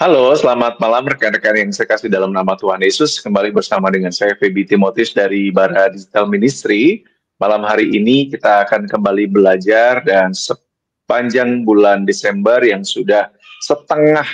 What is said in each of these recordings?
Halo, selamat malam rekan-rekan yang saya kasih dalam nama Tuhan Yesus. Kembali bersama dengan saya Feby Timotius dari Bara Digital Ministry. Malam hari ini kita akan kembali belajar dan sepanjang bulan Desember yang sudah setengah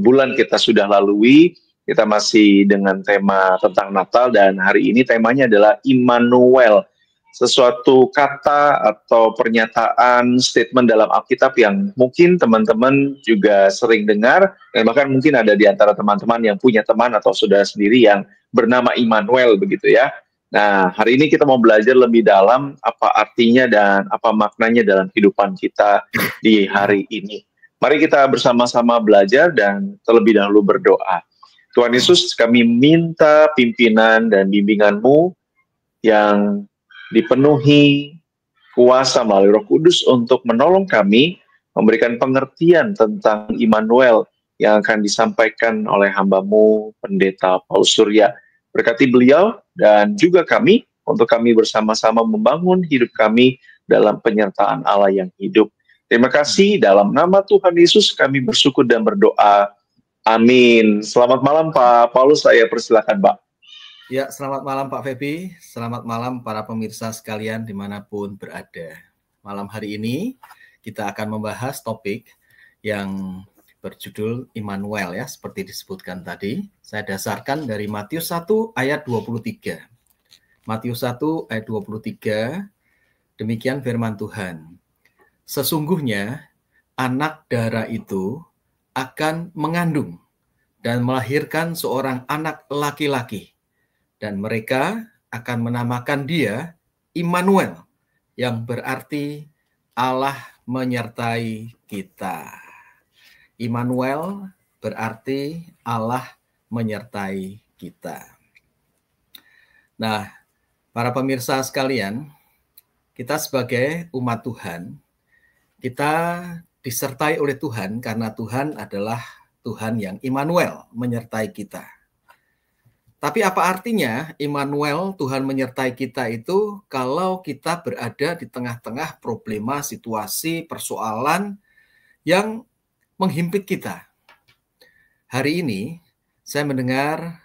bulan kita sudah lalui, kita masih dengan tema tentang Natal dan hari ini temanya adalah Immanuel. Sesuatu kata atau pernyataan statement dalam Alkitab yang mungkin teman-teman juga sering dengar dan bahkan mungkin ada di antara teman-teman yang punya teman atau saudara sendiri yang bernama Immanuel begitu ya. Nah, hari ini kita mau belajar lebih dalam apa artinya dan apa maknanya dalam kehidupan kita di hari ini. Mari kita bersama-sama belajar dan terlebih dahulu berdoa. Tuhan Yesus, kami minta pimpinan dan bimbingan-Mu yang dipenuhi kuasa melalui Roh Kudus untuk menolong kami memberikan pengertian tentang Immanuel yang akan disampaikan oleh hamba-Mu Pendeta Paulus Surya. Berkati beliau dan juga kami untuk kami bersama-sama membangun hidup kami dalam penyertaan Allah yang hidup. Terima kasih, dalam nama Tuhan Yesus kami bersyukur dan berdoa. Amin. Selamat malam Pak Paulus, saya persilakan Pak. Ya, selamat malam Pak Feby, selamat malam para pemirsa sekalian dimanapun berada. Malam hari ini kita akan membahas topik yang berjudul Immanuel ya, seperti disebutkan tadi. Saya dasarkan dari Matius 1 ayat 23. Matius 1 ayat 23, demikian firman Tuhan. Sesungguhnya anak dara itu akan mengandung dan melahirkan seorang anak laki-laki. Dan mereka akan menamakan dia Immanuel, yang berarti Allah menyertai kita. Immanuel berarti Allah menyertai kita. Nah, para pemirsa sekalian, kita sebagai umat Tuhan, kita disertai oleh Tuhan karena Tuhan adalah Tuhan yang Immanuel, menyertai kita. Tapi apa artinya Immanuel, Tuhan menyertai kita itu kalau kita berada di tengah-tengah problema, situasi, persoalan yang menghimpit kita? Hari ini saya mendengar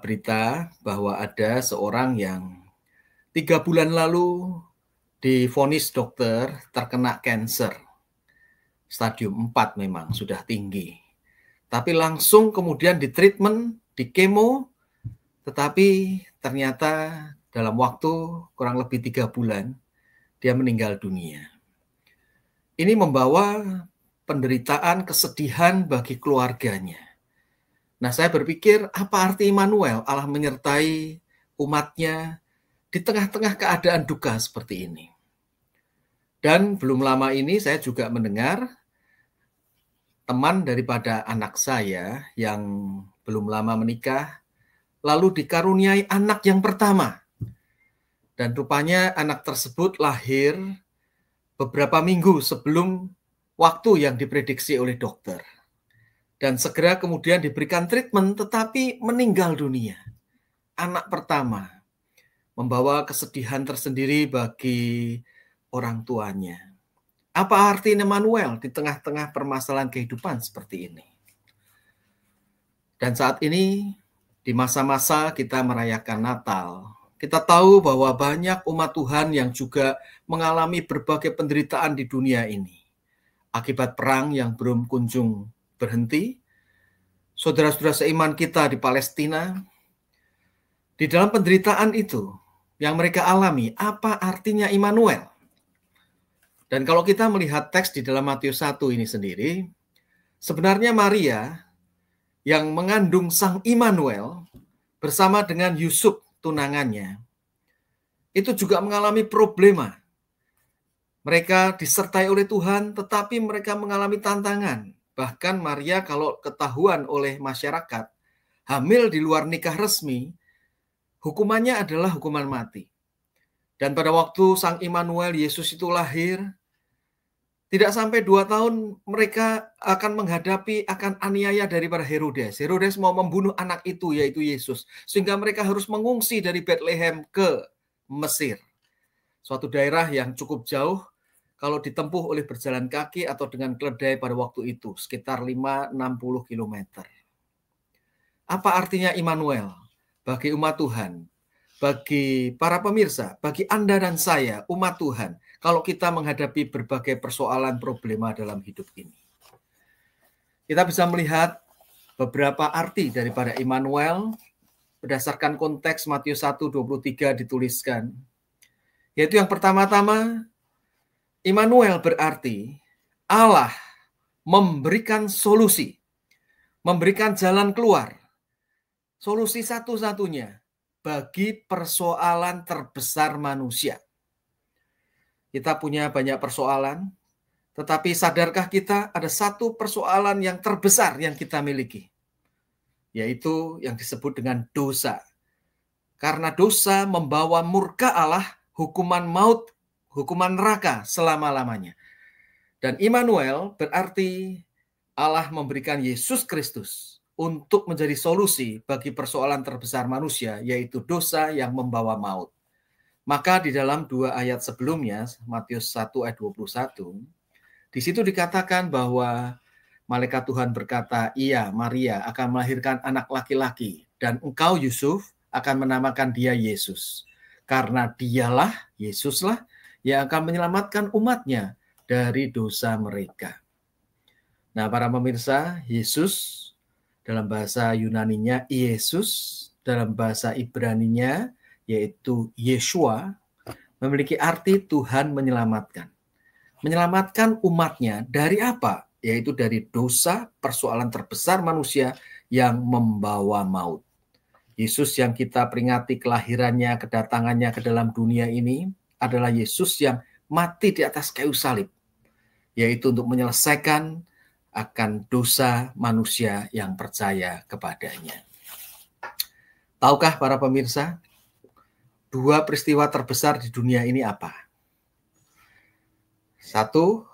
berita bahwa ada seorang yang 3 bulan lalu divonis dokter terkena kanker. Stadium 4 memang sudah tinggi. Tapi langsung kemudian ditreatment, di kemo, tetapi ternyata dalam waktu kurang lebih 3 bulan, dia meninggal dunia. Ini membawa penderitaan, kesedihan bagi keluarganya. Nah, saya berpikir, apa arti Immanuel, Allah menyertai umatnya di tengah-tengah keadaan duka seperti ini. Dan belum lama ini saya juga mendengar teman daripada anak saya yang belum lama menikah, lalu dikaruniai anak yang pertama. Dan rupanya anak tersebut lahir beberapa minggu sebelum waktu yang diprediksi oleh dokter. Dan segera kemudian diberikan treatment, tetapi meninggal dunia. Anak pertama membawa kesedihan tersendiri bagi orang tuanya. Apa arti Immanuel di tengah-tengah permasalahan kehidupan seperti ini? Dan saat ini, di masa-masa kita merayakan Natal, kita tahu bahwa banyak umat Tuhan yang juga mengalami berbagai penderitaan di dunia ini. Akibat perang yang belum kunjung berhenti, saudara-saudara seiman kita di Palestina, di dalam penderitaan itu yang mereka alami, apa artinya Immanuel? Dan kalau kita melihat teks di dalam Matius 1 ini sendiri, sebenarnya Maria yang mengandung Sang Immanuel bersama dengan Yusuf tunangannya, itu juga mengalami problema. Mereka disertai oleh Tuhan, tetapi mereka mengalami tantangan. Bahkan Maria kalau ketahuan oleh masyarakat, hamil di luar nikah resmi, hukumannya adalah hukuman mati. Dan pada waktu Sang Immanuel, Yesus itu lahir, tidak sampai 2 tahun mereka akan menghadapi akan aniaya daripada Herodes. Herodes mau membunuh anak itu, yaitu Yesus. Sehingga mereka harus mengungsi dari Bethlehem ke Mesir. Suatu daerah yang cukup jauh kalau ditempuh oleh berjalan kaki atau dengan keledai pada waktu itu, sekitar 5-60 km. Apa artinya Immanuel bagi umat Tuhan, bagi para pemirsa, bagi Anda dan saya, umat Tuhan, kalau kita menghadapi berbagai persoalan problema dalam hidup ini? Kita bisa melihat beberapa arti daripada Immanuel berdasarkan konteks Matius 1:23 dituliskan. Yaitu yang pertama-tama, Immanuel berarti Allah memberikan solusi, memberikan jalan keluar. Solusi satu-satunya bagi persoalan terbesar manusia. Kita punya banyak persoalan, tetapi sadarkah kita ada satu persoalan yang terbesar yang kita miliki? Yaitu yang disebut dengan dosa. Karena dosa membawa murka Allah, hukuman maut, hukuman neraka selama-lamanya. Dan Immanuel berarti Allah memberikan Yesus Kristus untuk menjadi solusi bagi persoalan terbesar manusia, yaitu dosa yang membawa maut. Maka di dalam 2 ayat sebelumnya, Matius 1 ayat 21, di situ dikatakan bahwa malaikat Tuhan berkata, "Ia, Maria, akan melahirkan anak laki-laki, dan engkau, Yusuf, akan menamakan dia Yesus. Karena dialah, Yesuslah, yang akan menyelamatkan umatnya dari dosa mereka." Nah, para pemirsa, Yesus dalam bahasa Yunaninya Yesus, dalam bahasa Ibraninya yaitu Yeshua, memiliki arti Tuhan menyelamatkan. Menyelamatkan umatnya dari apa? Yaitu dari dosa, persoalan terbesar manusia yang membawa maut. Yesus yang kita peringati kelahirannya, kedatangannya ke dalam dunia ini adalah Yesus yang mati di atas kayu salib, yaitu untuk menyelesaikan akan dosa manusia yang percaya kepadanya. Tahukah para pemirsa, dua peristiwa terbesar di dunia ini apa? Satu,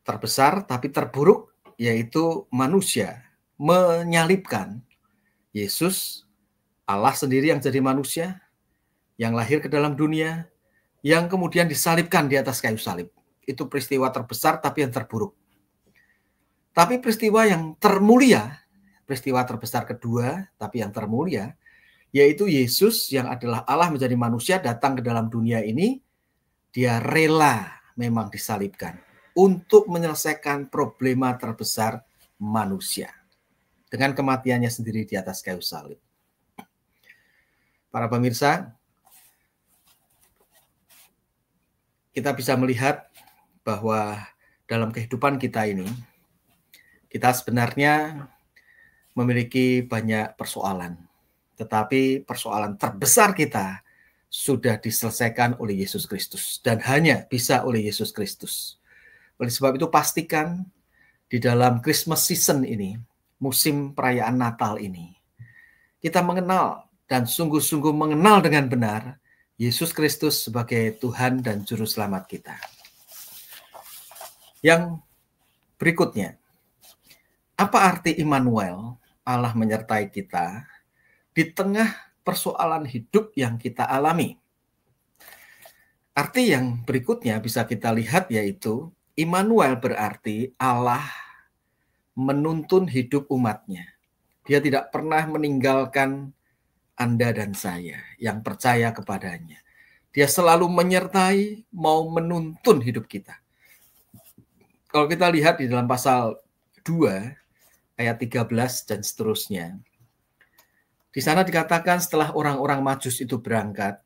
terbesar tapi terburuk, yaitu manusia menyalibkan Yesus, Allah sendiri yang jadi manusia, yang lahir ke dalam dunia, yang kemudian disalibkan di atas kayu salib. Itu peristiwa terbesar tapi yang terburuk. Tapi peristiwa yang termulia, peristiwa terbesar kedua tapi yang termulia, yaitu Yesus yang adalah Allah menjadi manusia datang ke dalam dunia ini, dia rela memang disalibkan untuk menyelesaikan problema terbesar manusia dengan kematiannya sendiri di atas kayu salib. Para pemirsa, kita bisa melihat bahwa dalam kehidupan kita ini, kita sebenarnya memiliki banyak persoalan, tetapi persoalan terbesar kita sudah diselesaikan oleh Yesus Kristus dan hanya bisa oleh Yesus Kristus. Oleh sebab itu pastikan di dalam Christmas season ini, musim perayaan Natal ini, kita mengenal dan sungguh-sungguh mengenal dengan benar Yesus Kristus sebagai Tuhan dan Juru Selamat kita. Yang berikutnya, apa arti Immanuel, Allah menyertai kita di tengah persoalan hidup yang kita alami? Arti yang berikutnya bisa kita lihat yaitu Immanuel berarti Allah menuntun hidup umatnya. Dia tidak pernah meninggalkan Anda dan saya yang percaya kepadanya. Dia selalu menyertai, mau menuntun hidup kita. Kalau kita lihat di dalam pasal 2, ayat 13 dan seterusnya. Di sana dikatakan setelah orang-orang Majus itu berangkat,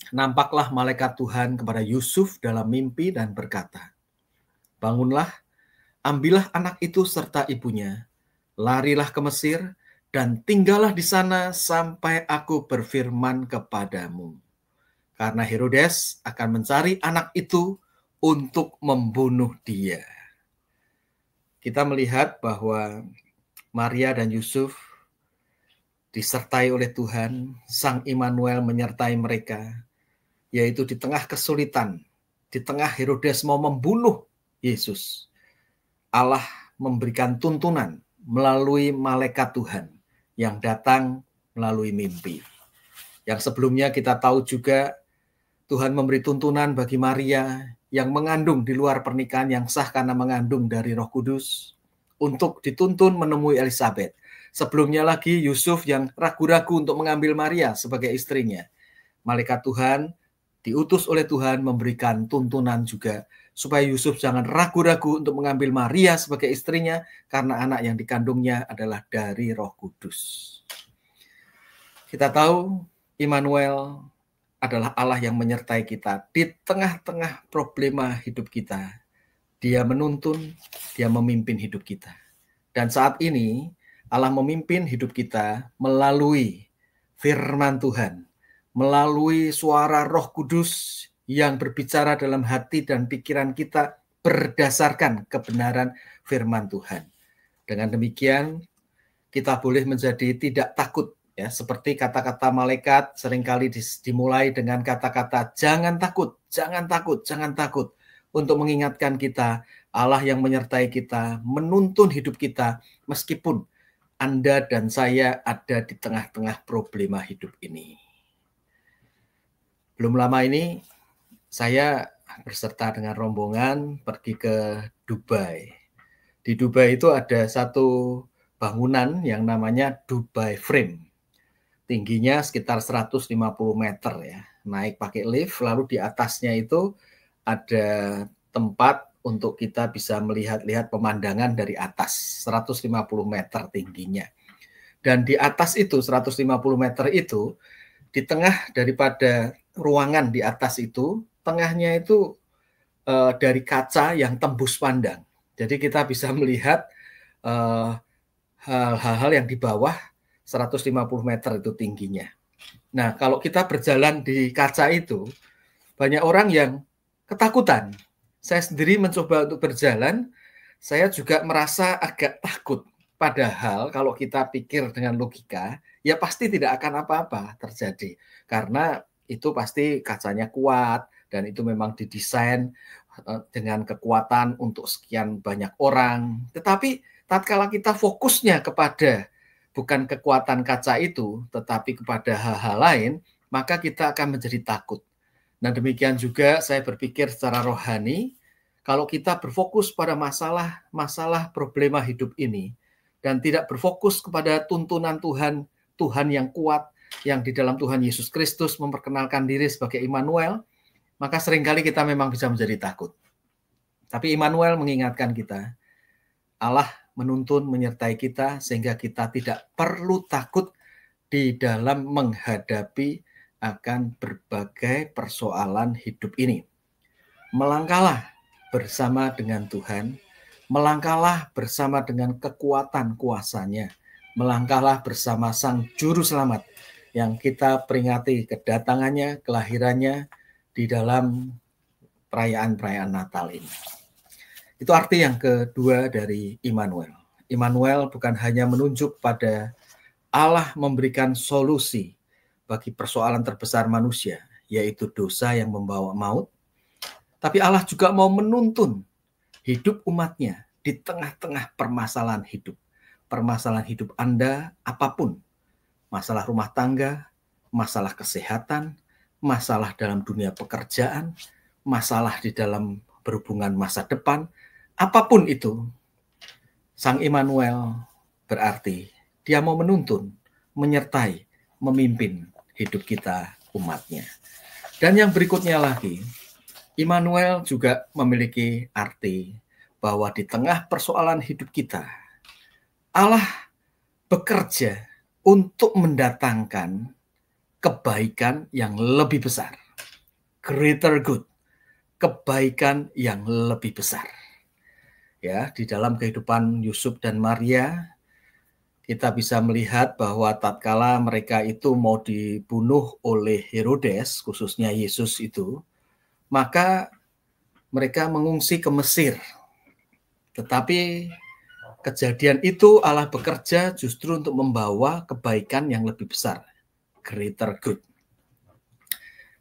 nampaklah malaikat Tuhan kepada Yusuf dalam mimpi dan berkata, "Bangunlah, ambillah anak itu serta ibunya, larilah ke Mesir dan tinggallah di sana sampai aku berfirman kepadamu. Karena Herodes akan mencari anak itu untuk membunuh dia." Kita melihat bahwa Maria dan Yusuf disertai oleh Tuhan, Sang Immanuel menyertai mereka, yaitu di tengah kesulitan, di tengah Herodes mau membunuh Yesus. Allah memberikan tuntunan melalui malaikat Tuhan yang datang melalui mimpi. Yang sebelumnya kita tahu juga Tuhan memberi tuntunan bagi Maria yang mengandung di luar pernikahan yang sah karena mengandung dari Roh Kudus untuk dituntun menemui Elizabeth. Sebelumnya lagi Yusuf yang ragu-ragu untuk mengambil Maria sebagai istrinya. Malaikat Tuhan diutus oleh Tuhan memberikan tuntunan juga supaya Yusuf jangan ragu-ragu untuk mengambil Maria sebagai istrinya karena anak yang dikandungnya adalah dari Roh Kudus. Kita tahu Immanuel adalah Allah yang menyertai kita di tengah-tengah problema hidup kita. Dia menuntun, dia memimpin hidup kita. Dan saat ini Allah memimpin hidup kita melalui firman Tuhan, melalui suara Roh Kudus yang berbicara dalam hati dan pikiran kita berdasarkan kebenaran firman Tuhan. Dengan demikian, kita boleh menjadi tidak takut, ya, seperti kata-kata malaikat seringkali dimulai dengan kata-kata jangan takut, jangan takut, jangan takut, untuk mengingatkan kita Allah yang menyertai kita, menuntun hidup kita meskipun Anda dan saya ada di tengah-tengah problema hidup ini. Belum lama ini saya berserta dengan rombongan pergi ke Dubai. Di Dubai itu ada satu bangunan yang namanya Dubai Frame. Tingginya sekitar 150 meter ya. Naik pakai lift, lalu di atasnya itu ada tempat untuk kita bisa melihat-lihat pemandangan dari atas 150 meter tingginya. Dan di atas itu 150 meter itu, di tengah daripada ruangan di atas itu, tengahnya itu dari kaca yang tembus pandang. Jadi kita bisa melihat hal-hal yang di bawah 150 meter itu tingginya. Nah, kalau kita berjalan di kaca itu, banyak orang yang ketakutan. Saya sendiri mencoba untuk berjalan, saya juga merasa agak takut. Padahal kalau kita pikir dengan logika, ya pasti tidak akan apa-apa terjadi. Karena itu pasti kacanya kuat, dan itu memang didesain dengan kekuatan untuk sekian banyak orang. Tetapi tatkala kita fokusnya kepada bukan kekuatan kaca itu, tetapi kepada hal-hal lain, maka kita akan menjadi takut. Nah, demikian juga saya berpikir secara rohani, kalau kita berfokus pada masalah problema hidup ini, dan tidak berfokus kepada tuntunan Tuhan, Tuhan yang kuat, yang di dalam Tuhan Yesus Kristus memperkenalkan diri sebagai Immanuel, maka seringkali kita memang bisa menjadi takut. Tapi Immanuel mengingatkan kita, Allah menuntun, menyertai kita, sehingga kita tidak perlu takut di dalam menghadapi akan berbagai persoalan hidup ini. Melangkahlah bersama dengan Tuhan, melangkahlah bersama dengan kekuatan kuasa-Nya, melangkahlah bersama Sang Juru Selamat yang kita peringati kedatangannya, kelahirannya di dalam perayaan-perayaan Natal ini. Itu arti yang kedua dari Immanuel. Immanuel bukan hanya menunjuk pada Allah memberikan solusi bagi persoalan terbesar manusia, yaitu dosa yang membawa maut, tapi Allah juga mau menuntun hidup umatnya di tengah-tengah permasalahan hidup. Permasalahan hidup Anda apapun, masalah rumah tangga, masalah kesehatan, masalah dalam dunia pekerjaan, masalah di dalam berhubungan masa depan, apapun itu, Sang Immanuel berarti Dia mau menuntun, menyertai, memimpin hidup kita umatnya. Dan yang berikutnya lagi, Immanuel juga memiliki arti bahwa di tengah persoalan hidup kita, Allah bekerja untuk mendatangkan kebaikan yang lebih besar. Greater good. Kebaikan yang lebih besar. Ya, di dalam kehidupan Yusuf dan Maria, kita bisa melihat bahwa tatkala mereka itu mau dibunuh oleh Herodes, khususnya Yesus itu, maka mereka mengungsi ke Mesir. Tetapi kejadian itu Allah bekerja justru untuk membawa kebaikan yang lebih besar. Greater good.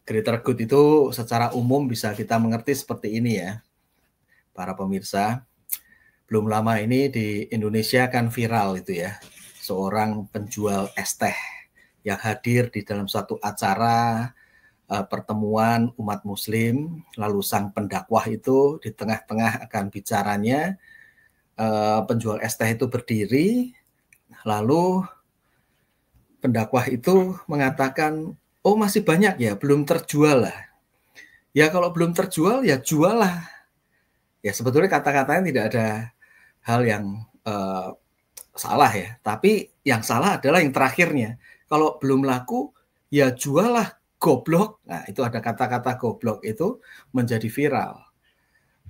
Greater good itu secara umum bisa kita mengerti seperti ini ya, para pemirsa. Belum lama ini di Indonesia kan viral itu ya, seorang penjual es teh yang hadir di dalam satu acara pertemuan umat muslim, lalu sang pendakwah itu di tengah-tengah akan bicaranya, penjual es teh itu berdiri, lalu pendakwah itu mengatakan, oh masih banyak ya, belum terjual lah. Ya kalau belum terjual ya jual lah. Ya sebetulnya kata-katanya tidak ada hal yang salah ya, tapi yang salah adalah yang terakhirnya. Kalau belum laku ya jual lah, goblok. Nah itu ada kata-kata goblok itu menjadi viral.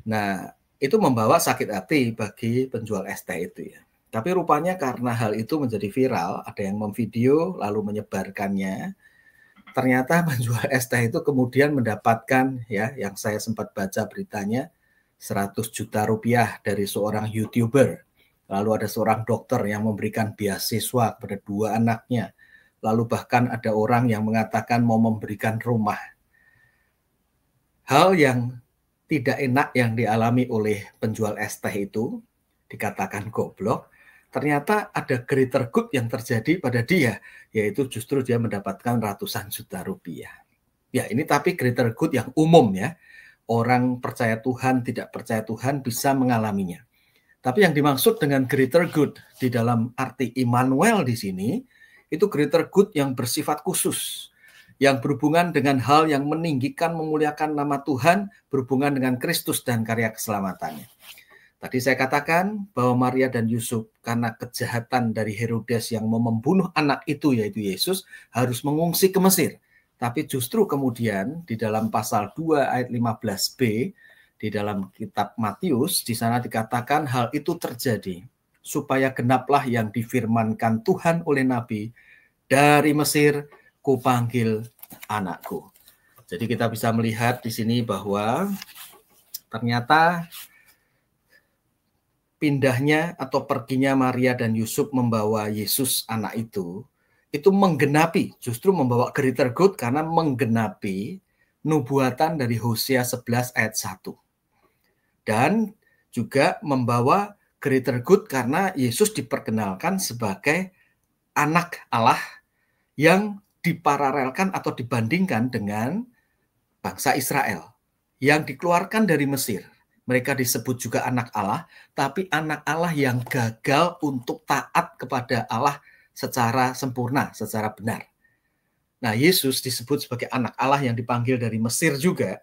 Nah itu membawa sakit hati bagi penjual es teh itu ya. Tapi rupanya karena hal itu menjadi viral, ada yang memvideo lalu menyebarkannya. Ternyata penjual es teh itu kemudian mendapatkan ya, yang saya sempat baca beritanya, 100 juta rupiah dari seorang YouTuber. Lalu ada seorang dokter yang memberikan beasiswa kepada 2 anaknya. Lalu bahkan ada orang yang mengatakan mau memberikan rumah. Hal yang tidak enak yang dialami oleh penjual es teh itu, dikatakan goblok, ternyata ada greater good yang terjadi pada dia, yaitu justru dia mendapatkan ratusan juta rupiah. Ya ini tapi greater good yang umum ya, orang percaya Tuhan, tidak percaya Tuhan bisa mengalaminya. Tapi yang dimaksud dengan greater good di dalam arti Immanuel di sini, itu greater good yang bersifat khusus, yang berhubungan dengan hal yang meninggikan, memuliakan nama Tuhan, berhubungan dengan Kristus dan karya keselamatannya. Tadi saya katakan bahwa Maria dan Yusuf karena kejahatan dari Herodes yang mau membunuh anak itu yaitu Yesus harus mengungsi ke Mesir. Tapi justru kemudian di dalam pasal 2 ayat 15b di dalam kitab Matius di sana dikatakan hal itu terjadi supaya genaplah yang difirmankan Tuhan oleh nabi, dari Mesir kupanggil anakku. Jadi kita bisa melihat di sini bahwa ternyata pindahnya atau perginya Maria dan Yusuf membawa Yesus anak itu menggenapi, justru membawa greater good karena menggenapi nubuatan dari Hosea 11 ayat 1. Dan juga membawa greater good karena Yesus diperkenalkan sebagai anak Allah yang diparalelkan atau dibandingkan dengan bangsa Israel yang dikeluarkan dari Mesir. Mereka disebut juga anak Allah, tapi anak Allah yang gagal untuk taat kepada Allah secara sempurna, secara benar. Nah, Yesus disebut sebagai anak Allah yang dipanggil dari Mesir juga,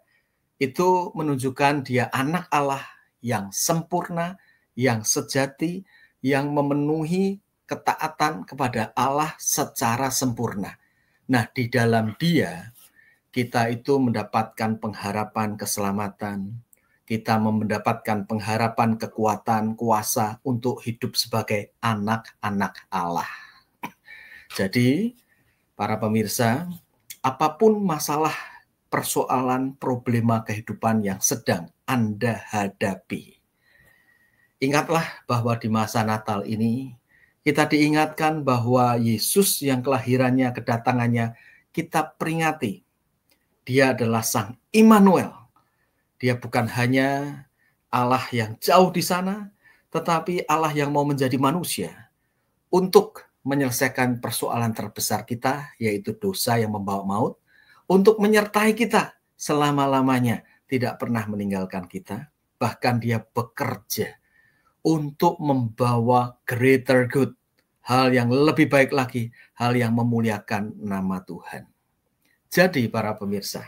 itu menunjukkan dia anak Allah yang sempurna, yang sejati, yang memenuhi ketaatan kepada Allah secara sempurna. Nah, di dalam dia, kita itu mendapatkan pengharapan keselamatan, kita mendapatkan pengharapan kekuatan, kuasa untuk hidup sebagai anak-anak Allah. Jadi, para pemirsa, apapun masalah, persoalan, problema kehidupan yang sedang Anda hadapi, ingatlah bahwa di masa Natal ini, kita diingatkan bahwa Yesus yang kelahirannya, kedatangannya, kita peringati. Dia adalah Sang Immanuel. Dia bukan hanya Allah yang jauh di sana, tetapi Allah yang mau menjadi manusia untuk menyelesaikan persoalan terbesar kita, yaitu dosa yang membawa maut, untuk menyertai kita selama-lamanya, tidak pernah meninggalkan kita. Bahkan dia bekerja untuk membawa greater good, hal yang lebih baik lagi, hal yang memuliakan nama Tuhan. Jadi para pemirsa,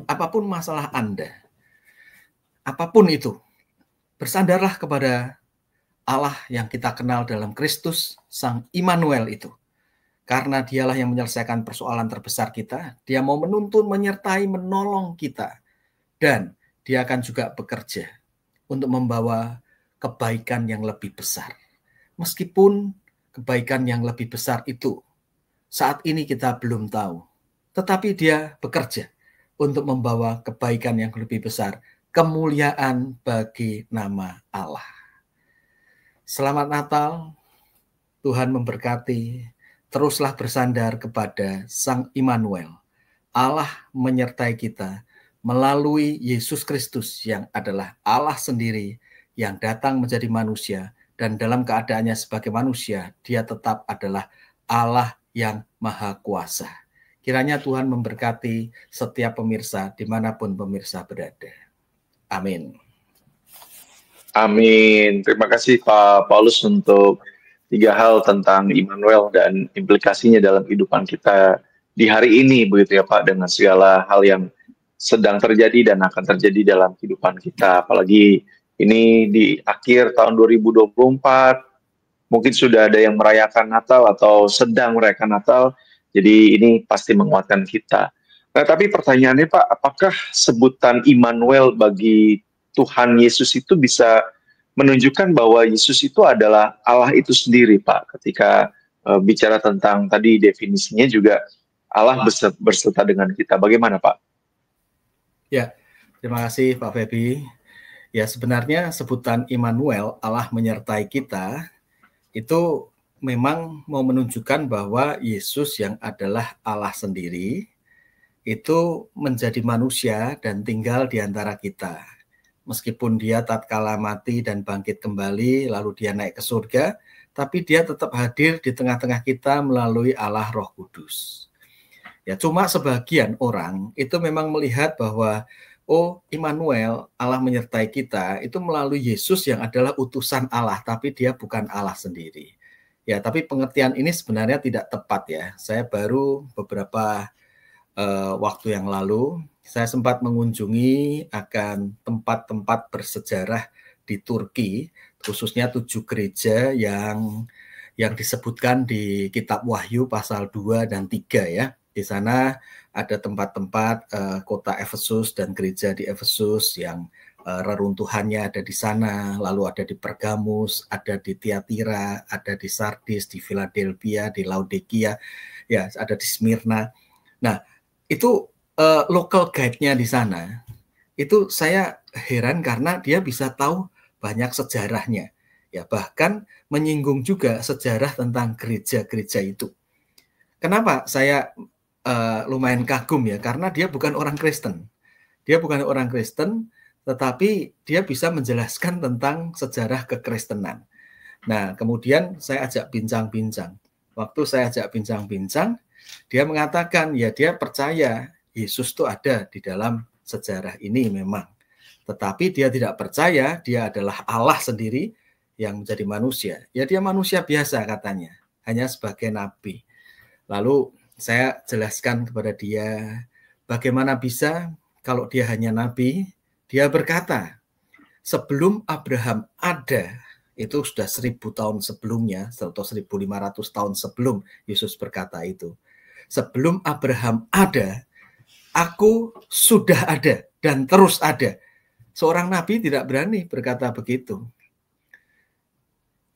apapun masalah Anda, apapun itu, bersandarlah kepada Allah yang kita kenal dalam Kristus, Sang Immanuel itu. Karena dialah yang menyelesaikan persoalan terbesar kita, dia mau menuntun, menyertai, menolong kita. Dan dia akan juga bekerja untuk membawa kebaikan yang lebih besar. Meskipun kebaikan yang lebih besar itu saat ini kita belum tahu, tetapi dia bekerja untuk membawa kebaikan yang lebih besar, kemuliaan bagi nama Allah. Selamat Natal, Tuhan memberkati, teruslah bersandar kepada Sang Immanuel. Allah menyertai kita melalui Yesus Kristus yang adalah Allah sendiri yang datang menjadi manusia, dan dalam keadaannya sebagai manusia, dia tetap adalah Allah yang Maha Kuasa. Kiranya Tuhan memberkati setiap pemirsa dimanapun pemirsa berada. Amin. Amin. Terima kasih Pak Paulus untuk 3 hal tentang Immanuel dan implikasinya dalam kehidupan kita di hari ini, begitu ya Pak, dengan segala hal yang sedang terjadi dan akan terjadi dalam kehidupan kita. Apalagi ini di akhir tahun 2024, mungkin sudah ada yang merayakan Natal atau sedang merayakan Natal, jadi ini pasti menguatkan kita. Nah, tapi pertanyaannya Pak, apakah sebutan Immanuel bagi Tuhan Yesus itu bisa menunjukkan bahwa Yesus itu adalah Allah itu sendiri Pak? Ketika bicara tentang tadi definisinya juga Allah berserta dengan kita. Bagaimana Pak? Ya, terima kasih Pak Febi. Ya, sebenarnya sebutan Immanuel, Allah menyertai kita, itu memang mau menunjukkan bahwa Yesus yang adalah Allah sendiri itu menjadi manusia dan tinggal di antara kita. Meskipun dia tatkala mati dan bangkit kembali, lalu dia naik ke surga, tapi dia tetap hadir di tengah-tengah kita melalui Allah Roh Kudus. Ya, cuma sebagian orang itu memang melihat bahwa Immanuel, Allah menyertai kita, itu melalui Yesus yang adalah utusan Allah, tapi dia bukan Allah sendiri. Ya, tapi pengertian ini sebenarnya tidak tepat ya. Saya baru beberapa waktu yang lalu, saya sempat mengunjungi akan tempat-tempat bersejarah di Turki, khususnya 7 gereja yang disebutkan di Kitab Wahyu pasal 2 dan 3 ya. Di sana ada tempat-tempat kota Efesus dan gereja di Efesus yang reruntuhannya ada di sana, lalu ada di Pergamus, ada di Tiatira, ada di Sardis, di Philadelphia, di Laodikia, ya ada di Smyrna. Nah, itu local guide-nya di sana, itu saya heran karena dia bisa tahu banyak sejarahnya. Ya, bahkan menyinggung juga sejarah tentang gereja-gereja itu. Kenapa saya lumayan kagum ya? Karena dia bukan orang Kristen. Dia bukan orang Kristen, tetapi dia bisa menjelaskan tentang sejarah kekristenan. Nah, kemudian saya ajak bincang-bincang. Waktu saya ajak bincang-bincang, dia mengatakan ya dia percaya Yesus itu ada di dalam sejarah ini memang. Tetapi dia tidak percaya dia adalah Allah sendiri yang menjadi manusia. Ya dia manusia biasa katanya, hanya sebagai nabi. Lalu saya jelaskan kepada dia bagaimana bisa kalau dia hanya nabi. Dia berkata, sebelum Abraham ada, itu sudah 1000 tahun sebelumnya, atau 1500 tahun sebelum Yesus berkata itu. Sebelum Abraham ada, aku sudah ada dan terus ada. Seorang nabi tidak berani berkata begitu.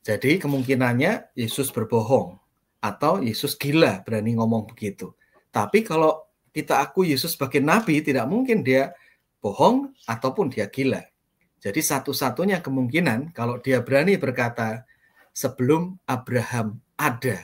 Jadi kemungkinannya Yesus berbohong atau Yesus gila berani ngomong begitu. Tapi kalau kita akui Yesus sebagai nabi, tidak mungkin dia bohong ataupun dia gila. Jadi satu-satunya kemungkinan kalau dia berani berkata sebelum Abraham ada,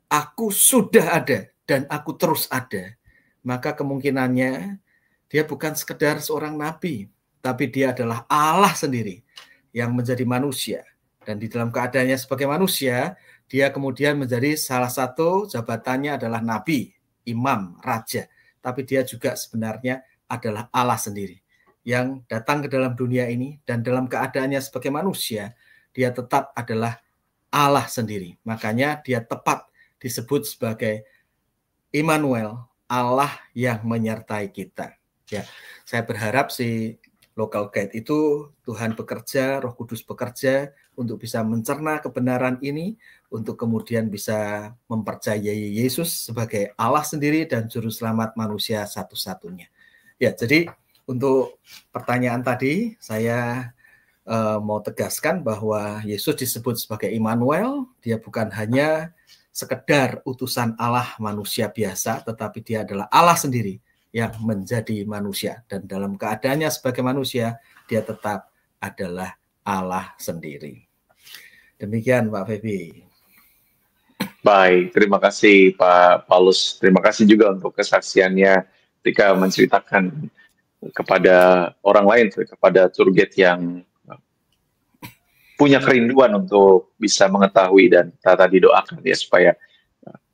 aku sudah ada dan aku terus ada, maka kemungkinannya dia bukan sekedar seorang nabi, tapi dia adalah Allah sendiri yang menjadi manusia. Dan di dalam keadaannya sebagai manusia, dia kemudian menjadi salah satu jabatannya adalah nabi, imam, raja. Tapi dia juga sebenarnya adalah Allah sendiri yang datang ke dalam dunia ini, dan dalam keadaannya sebagai manusia, dia tetap adalah Allah sendiri. Makanya dia tepat disebut sebagai Immanuel, Allah yang menyertai kita. Ya, saya berharap si local guide itu Tuhan bekerja, Roh Kudus bekerja untuk bisa mencerna kebenaran ini, untuk kemudian bisa mempercayai Yesus sebagai Allah sendiri dan juru selamat manusia satu-satunya. Ya, jadi untuk pertanyaan tadi, saya mau tegaskan bahwa Yesus disebut sebagai Immanuel. Dia bukan hanya sekedar utusan Allah manusia biasa, tetapi dia adalah Allah sendiri yang menjadi manusia. Dan dalam keadaannya sebagai manusia, dia tetap adalah Allah sendiri. Demikian Pak Febi. Baik, terima kasih Pak Paulus. Terima kasih juga untuk kesaksiannya ketika menceritakan kepada orang lain, kepada tour guide yang punya kerinduan untuk bisa mengetahui dan tata didoakan ya supaya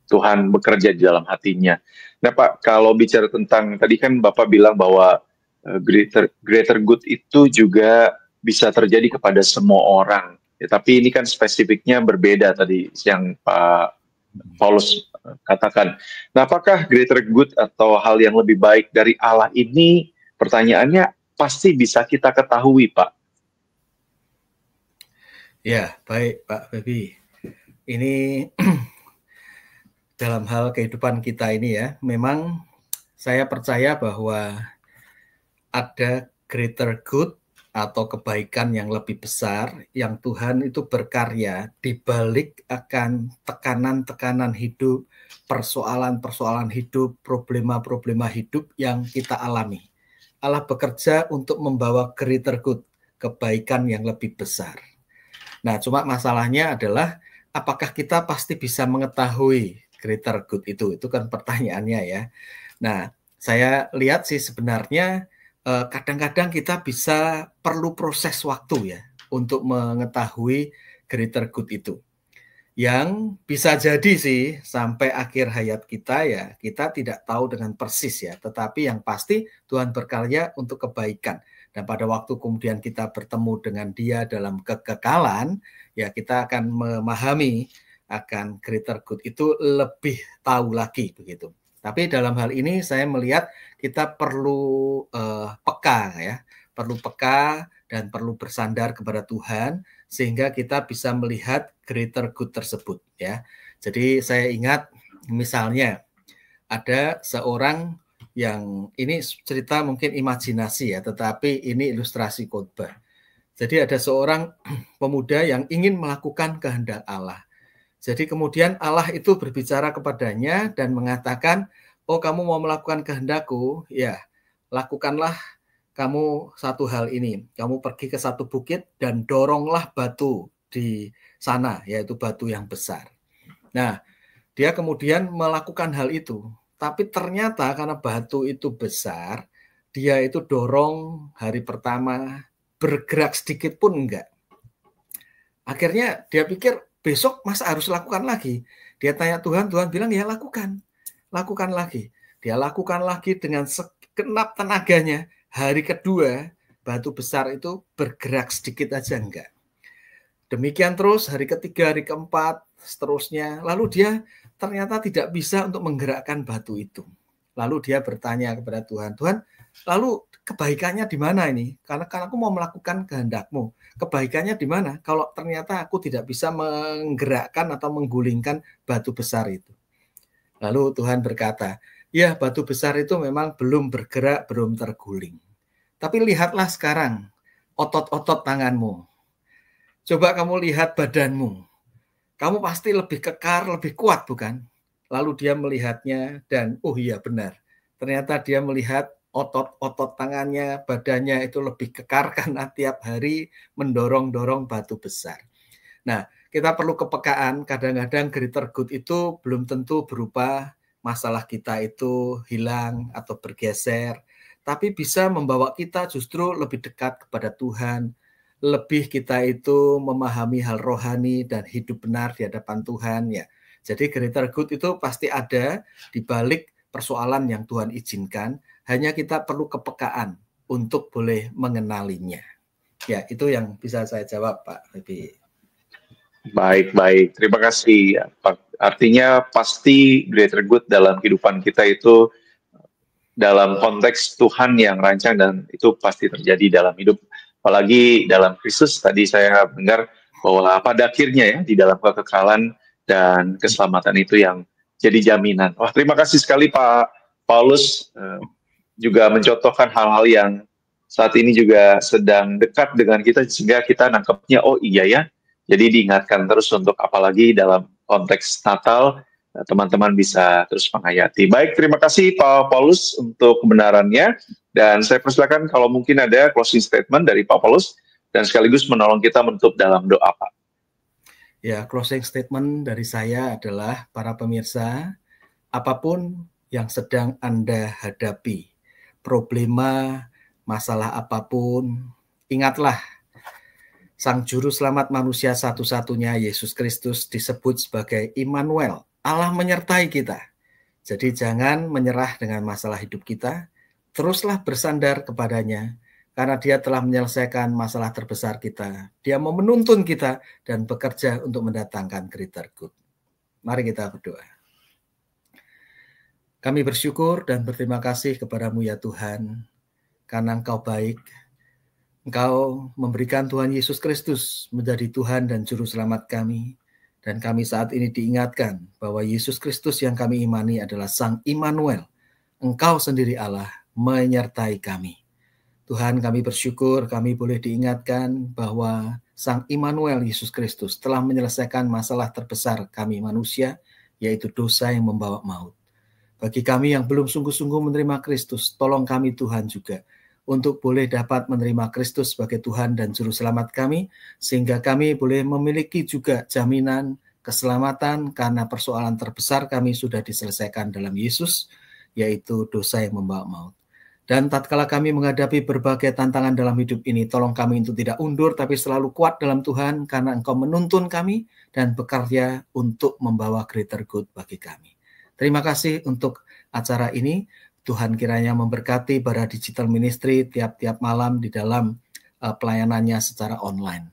Tuhan bekerja di dalam hatinya. Nah Pak, kalau bicara tentang, tadi kan Bapak bilang bahwa greater good itu juga bisa terjadi kepada semua orang. Ya, tapi ini kan spesifiknya berbeda tadi yang Pak Paulus katakan. Nah, apakah greater good atau hal yang lebih baik dari Allah ini, pertanyaannya pasti bisa kita ketahui, Pak. Ya, baik Pak Febi. Ini dalam hal kehidupan kita ini ya, memang saya percaya bahwa ada greater good atau kebaikan yang lebih besar yang Tuhan itu berkarya di balik akan tekanan-tekanan hidup, persoalan-persoalan hidup, problema-problema hidup yang kita alami. Allah bekerja untuk membawa greater good, kebaikan yang lebih besar. Nah, cuma masalahnya adalah apakah kita pasti bisa mengetahui greater good itu? Itu kan pertanyaannya ya. Nah, saya lihat sih sebenarnya kadang-kadang kita bisa perlu proses waktu ya untuk mengetahui greater good itu. Yang bisa jadi sih sampai akhir hayat kita ya kita tidak tahu dengan persis ya, tetapi yang pasti Tuhan berkarya untuk kebaikan. Dan pada waktu kemudian kita bertemu dengan Dia dalam kekekalan, ya kita akan memahami akan greater good itu lebih tahu lagi begitu. Tapi dalam hal ini saya melihat kita perlu peka ya, perlu peka dan perlu bersandar kepada Tuhan sehingga kita bisa melihat greater good tersebut ya. Jadi saya ingat misalnya ada seorang yang ini cerita mungkin imajinasi ya, tetapi ini ilustrasi khotbah. Jadi ada seorang pemuda yang ingin melakukan kehendak Allah. Jadi kemudian Allah itu berbicara kepadanya dan mengatakan, "Oh, kamu mau melakukan kehendakku? Ya, lakukanlah kamu satu hal ini. Kamu pergi ke satu bukit dan doronglah batu di sana, yaitu batu yang besar." Nah, dia kemudian melakukan hal itu. Tapi ternyata karena batu itu besar, dia itu dorong hari pertama, bergerak sedikit pun enggak. Akhirnya dia pikir besok masa harus lakukan lagi. Dia tanya Tuhan, Tuhan bilang ya lakukan lagi. Dia lakukan lagi dengan segenap tenaganya. Hari kedua, batu besar itu bergerak sedikit aja enggak. Demikian terus hari ketiga, hari keempat, seterusnya. Lalu dia ternyata tidak bisa untuk menggerakkan batu itu. Lalu dia bertanya kepada Tuhan, Tuhan, lalu kebaikannya di mana ini? Karena aku mau melakukan kehendak-Mu. Kebaikannya di mana? Kalau ternyata aku tidak bisa menggerakkan atau menggulingkan batu besar itu. Lalu Tuhan berkata, ya batu besar itu memang belum bergerak, belum terguling. Tapi lihatlah sekarang otot-otot tanganmu. Coba kamu lihat badanmu. Kamu pasti lebih kekar, lebih kuat bukan? Lalu dia melihatnya dan oh iya benar. Ternyata dia melihat otot-otot tangannya, badannya itu lebih kekar karena tiap hari mendorong-dorong batu besar. Nah, kita perlu kepekaan, kadang-kadang greater good itu belum tentu berupa masalah kita itu hilang atau bergeser, tapi bisa membawa kita justru lebih dekat kepada Tuhan, lebih kita itu memahami hal rohani dan hidup benar di hadapan Tuhan ya. Jadi greater good itu pasti ada di balik persoalan yang Tuhan izinkan, hanya kita perlu kepekaan untuk boleh mengenalinya. Ya, itu yang bisa saya jawab, Pak Febi. Baik. Terima kasih. Artinya pasti greater good dalam kehidupan kita itu dalam konteks Tuhan yang rancang dan itu pasti terjadi dalam hidup. Apalagi dalam Kristus tadi saya dengar bahwa pada akhirnya ya di dalam kekekalan dan keselamatan itu yang jadi jaminan. Wah, terima kasih sekali Pak Paulus juga mencontohkan hal-hal yang saat ini juga sedang dekat dengan kita sehingga kita nangkepnya oh iya ya. Jadi diingatkan terus untuk apalagi dalam konteks Natal, teman-teman bisa terus menghayati. Baik, terima kasih Pak Paulus untuk kebenarannya. Dan saya persilakan kalau mungkin ada closing statement dari Pak Paulus dan sekaligus menolong kita menutup dalam doa, Pak. Ya, closing statement dari saya adalah para pemirsa, apapun yang sedang Anda hadapi, problema, masalah apapun, ingatlah Sang Juru Selamat manusia satu-satunya Yesus Kristus disebut sebagai Immanuel, Allah menyertai kita. Jadi jangan menyerah dengan masalah hidup kita, teruslah bersandar kepadanya, karena Dia telah menyelesaikan masalah terbesar kita. Dia mau menuntun kita dan bekerja untuk mendatangkan greater good. Mari kita berdoa. Kami bersyukur dan berterima kasih kepadamu ya Tuhan, karena Engkau baik. Engkau memberikan Tuhan Yesus Kristus menjadi Tuhan dan Juru Selamat kami. Dan kami saat ini diingatkan bahwa Yesus Kristus yang kami imani adalah Sang Immanuel. Engkau sendiri Allah menyertai kami. Tuhan, kami bersyukur kami boleh diingatkan bahwa Sang Immanuel Yesus Kristus telah menyelesaikan masalah terbesar kami manusia, yaitu dosa yang membawa maut. Bagi kami yang belum sungguh-sungguh menerima Kristus, tolong kami Tuhan juga untuk boleh dapat menerima Kristus sebagai Tuhan dan Juru Selamat kami, sehingga kami boleh memiliki juga jaminan keselamatan karena persoalan terbesar kami sudah diselesaikan dalam Yesus, yaitu dosa yang membawa maut. Dan tatkala kami menghadapi berbagai tantangan dalam hidup ini, tolong kami untuk tidak undur, tapi selalu kuat dalam Tuhan, karena Engkau menuntun kami dan bekerja untuk membawa greater good bagi kami. Terima kasih untuk acara ini. Tuhan kiranya memberkati Bara Digital Ministry tiap-tiap malam di dalam pelayanannya secara online.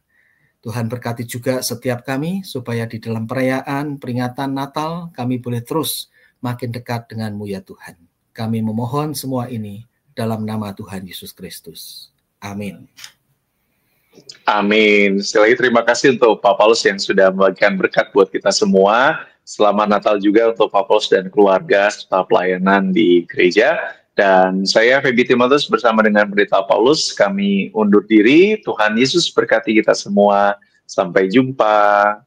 Tuhan berkati juga setiap kami supaya di dalam perayaan peringatan Natal kami boleh terus makin dekat dengan-Mu ya Tuhan. Kami memohon semua ini dalam nama Tuhan Yesus Kristus. Amin. Amin. Sekali lagi terima kasih untuk Pak Paulus yang sudah membagikan berkat buat kita semua. Selamat Natal juga untuk Pak Paulus dan keluarga serta pelayanan di gereja. Dan saya Feby Timotius bersama dengan Pendeta Paulus, kami undur diri. Tuhan Yesus berkati kita semua. Sampai jumpa.